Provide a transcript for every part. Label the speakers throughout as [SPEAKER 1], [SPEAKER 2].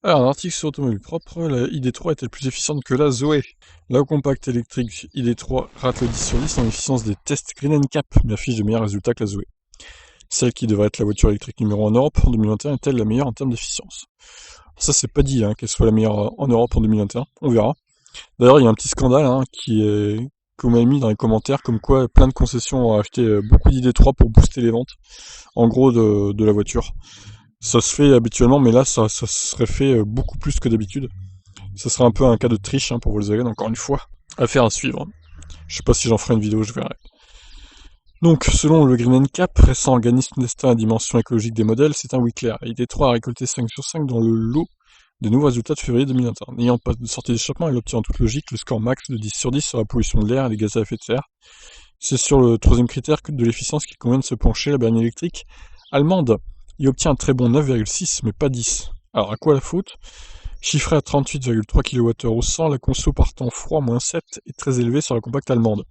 [SPEAKER 1] Alors, un article sur Automobile Propre, la ID3 est-elle plus efficiente que la Zoé? La compacte électrique ID3 rate le 10 sur 10 en efficience des tests Green Cap, mais affiche de meilleurs résultats que la Zoé. Celle qui devrait être la voiture électrique numéro 1 en Europe en 2021 est-elle la meilleure en termes d'efficience? Ça, c'est pas dit qu'elle soit la meilleure en Europe en 2021, on verra. D'ailleurs, il y a un petit scandale qu'on m'a mis dans les commentaires, comme quoi plein de concessions ont acheté beaucoup d'ID3 pour booster les ventes, en gros, de la voiture. Ça se fait habituellement, mais là, ça serait fait beaucoup plus que d'habitude. Ça serait un peu un cas de triche pour Volkswagen, encore une fois. Affaire à suivre. Je sais pas si j'en ferai une vidéo, je verrai. Donc, selon le Green Cap, récent organisme testant la dimension écologique des modèles, c'est un oui clair. ID3 a récolté 5 sur 5 dans le lot des nouveaux résultats de février 2021. N'ayant pas de sortie d'échappement, elle obtient en toute logique le score max de 10 sur 10 sur la pollution de l'air et les gaz à effet de serre. C'est sur le troisième critère de l'efficience qu'il convient de se pencher. La berline électrique allemande y obtient un très bon 9,6, mais pas 10. Alors, à quoi la faute? Chiffrée à 38,3 kWh au 100, la conso par temps froid, -7, est très élevée sur la compacte allemande.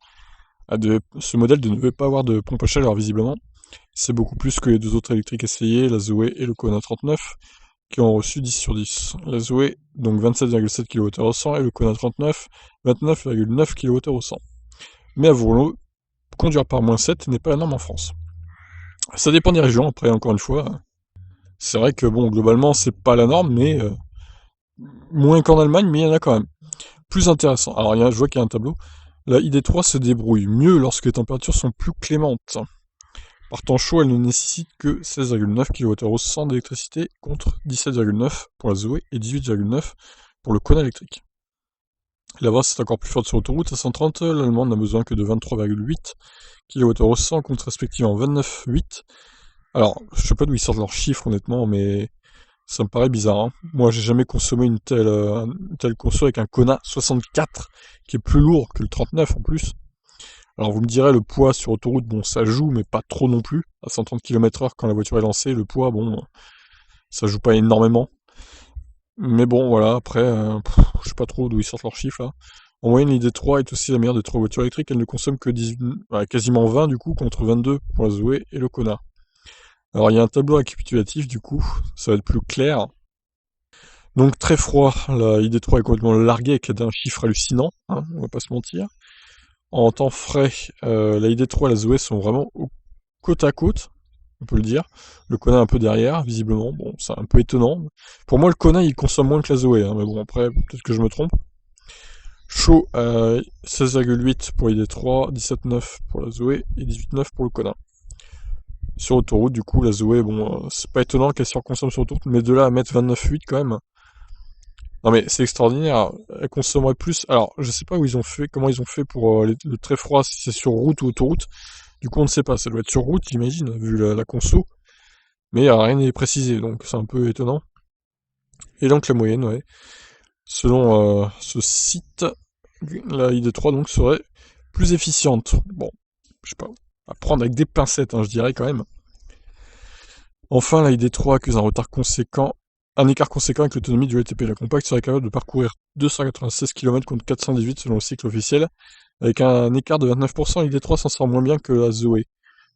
[SPEAKER 1] Ce modèle ne devait pas avoir de pompe à chaleur, visiblement. C'est beaucoup plus que les deux autres électriques essayés, la Zoé et le Kona 39, qui ont reçu 10 sur 10. La Zoé, donc 27,7 kWh au 100, et le Kona 39, 29,9 kWh au 100. Mais avouons-le, conduire par -7 n'est pas la norme en France. Ça dépend des régions, après, encore une fois. C'est vrai que, bon, globalement, c'est pas la norme, mais moins qu'en Allemagne, mais il y en a quand même. Plus intéressant. Alors, je vois qu'il y a un tableau. La ID3 se débrouille mieux lorsque les températures sont plus clémentes. Par temps chaud, elle ne nécessite que 16,9 kWh au 100 d'électricité contre 17,9 pour la Zoé et 18,9 pour le Kona électrique. La Voss est encore plus forte sur autoroute à 130, l'allemande n'a besoin que de 23,8 kWh au 100 contre respectivement 29,8. Alors, je sais pas d'où ils sortent leurs chiffres honnêtement, mais ça me paraît bizarre. Moi, j'ai jamais consommé une telle conso avec un Kona 64 qui est plus lourd que le 39 en plus. Alors vous me direz, le poids sur autoroute, bon, ça joue, mais pas trop non plus. À 130 km/h, quand la voiture est lancée, le poids, bon, ça joue pas énormément. Mais bon, voilà, après, je sais pas trop d'où ils sortent leurs chiffres, là. En moyenne, l'ID3 est aussi la meilleure des trois voitures électriques. Elle ne consomme que 18, quasiment 20, du coup, contre 22 pour la Zoé et le Kona. Alors, il y a un tableau récapitulatif, du coup, ça va être plus clair. Donc, très froid, la ID3 est complètement larguée avec un chiffre hallucinant, on va pas se mentir. En temps frais, la ID3 et la Zoé sont vraiment côte à côte, on peut le dire. Le Kona un peu derrière, visiblement. Bon, c'est un peu étonnant. Pour moi, le Kona, il consomme moins que la Zoé, mais bon, après, peut-être que je me trompe. Chaud, 16,8 pour ID3, 17,9 pour la Zoé et 18,9 pour le Kona. Sur autoroute, du coup, la Zoé, bon, c'est pas étonnant qu'elle surconsomme sur autoroute, mais de là à mettre 29,8 quand même. Non mais c'est extraordinaire, elle consommerait plus. Alors, je sais pas où ils ont fait, comment ils ont fait pour le très froid, si c'est sur route ou autoroute. Du coup, on ne sait pas, ça doit être sur route, j'imagine, vu la conso. Mais rien n'est précisé, donc c'est un peu étonnant. Et donc la moyenne, ouais. Selon ce site, la ID3 donc serait plus efficiente. Bon, je sais pas, à prendre avec des pincettes, je dirais quand même. Enfin, la ID3 accuse un retard conséquent, un écart conséquent avec l'autonomie du LTP. La compacte serait capable de parcourir 296 km contre 418 selon le cycle officiel. Avec un écart de 29%, l'ID3 s'en sort moins bien que la Zoé.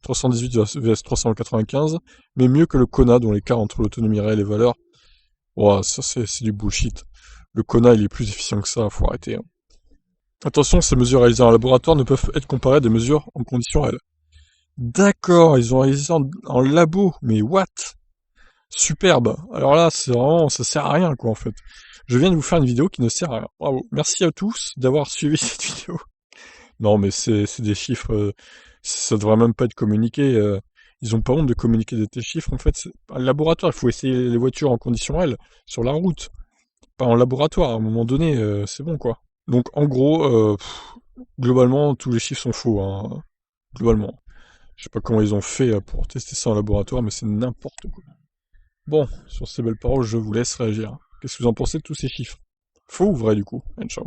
[SPEAKER 1] 318 vs 395, mais mieux que le Kona dont l'écart entre l'autonomie réelle et valeur. Ouah, ça c'est du bullshit. Le Kona il est plus efficient que ça, faut arrêter. Attention, ces mesures réalisées en laboratoire ne peuvent être comparées à des mesures en conditions réelles. D'accord, ils ont réalisé ça en labo, mais what? Superbe. Alors là, c'est vraiment, ça sert à rien, quoi, en fait. Je viens de vous faire une vidéo qui ne sert à rien. Bravo. Merci à tous d'avoir suivi cette vidéo. Non, mais c'est des chiffres, ça devrait même pas être communiqué. Ils ont pas honte de communiquer des tels chiffres. En fait, c'est un laboratoire. Il faut essayer les voitures en conditions réelles, sur la route, pas en laboratoire. À un moment donné, c'est bon, quoi. Donc, en gros, globalement, tous les chiffres sont faux, globalement. Je sais pas comment ils ont fait pour tester ça en laboratoire, mais c'est n'importe quoi. Bon, sur ces belles paroles, je vous laisse réagir. Qu'est-ce que vous en pensez de tous ces chiffres? Faux ou vrai, du coup? And ciao.